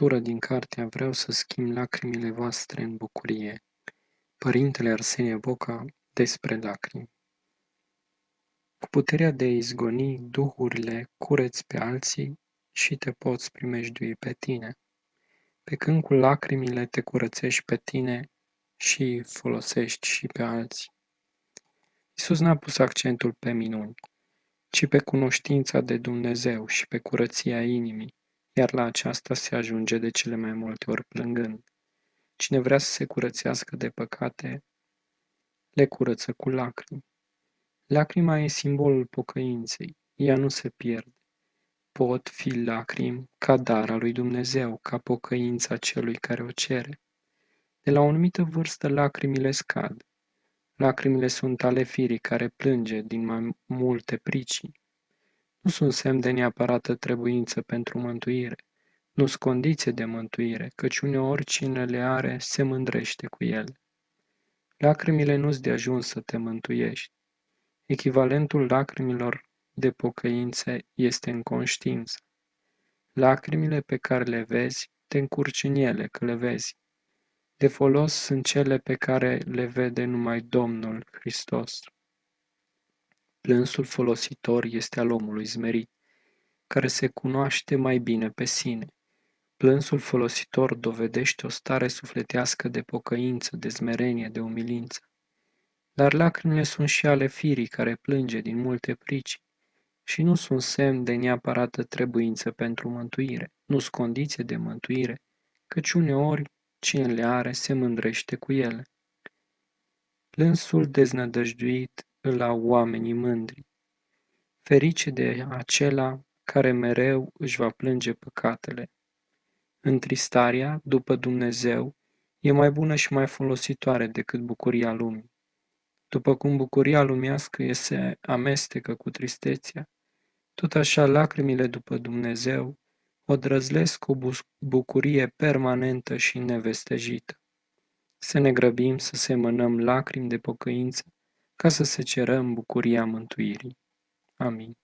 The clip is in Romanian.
lectură din cartea Vreau să schimb lacrimile voastre în bucurie. Părintele Arsenie Boca despre lacrimi. Cu puterea de a izgoni duhurile, cureți pe alții și te poți primejdui pe tine. Pe când cu lacrimile te curățești pe tine și folosești și pe alții. Iisus n-a pus accentul pe minuni, ci pe cunoștința de Dumnezeu și pe curăția inimii, iar la aceasta se ajunge de cele mai multe ori plângând. Cine vrea să se curățească de păcate, le curăță cu lacrimi. Lacrima e simbolul pocăinței, ea nu se pierde. Pot fi lacrimi ca dar al lui Dumnezeu, ca pocăința celui care o cere. De la o anumită vârstă lacrimile scad. Lacrimile sunt ale firii care plânge din mai multe pricini. Nu sunt semn de neapărată trebuință pentru mântuire. Nu-s condiție de mântuire, căci uneori cine le are se mândrește cu ele. Lacrimile nu-ți de ajuns să te mântuiești. Echivalentul lacrimilor de pocăință este înconștiință. Lacrimile pe care le vezi, te încurci în ele că le vezi. De folos sunt cele pe care le vede numai Domnul Hristos. Plânsul folositor este al omului zmerit, care se cunoaște mai bine pe sine. Plânsul folositor dovedește o stare sufletească de pocăință, de smerenie, de umilință. Dar lacrimile sunt și ale firii care plânge din multe pricini și nu sunt semn de neapărată trebuință pentru mântuire, nu-s condiție de mântuire, căci uneori cine le are se mândrește cu ele. Plânsul deznădăjduit îl au oamenii mândri. Ferice de acela care mereu își va plânge păcatele. Întristarea, după Dumnezeu, e mai bună și mai folositoare decât bucuria lumii. După cum bucuria lumească se amestecă cu tristețea, tot așa lacrimile după Dumnezeu o drăzlesc o bucurie permanentă și nevestejită. Să ne grăbim să semănăm lacrimi de pocăință ca să se cerăm bucuria mântuirii. Amin.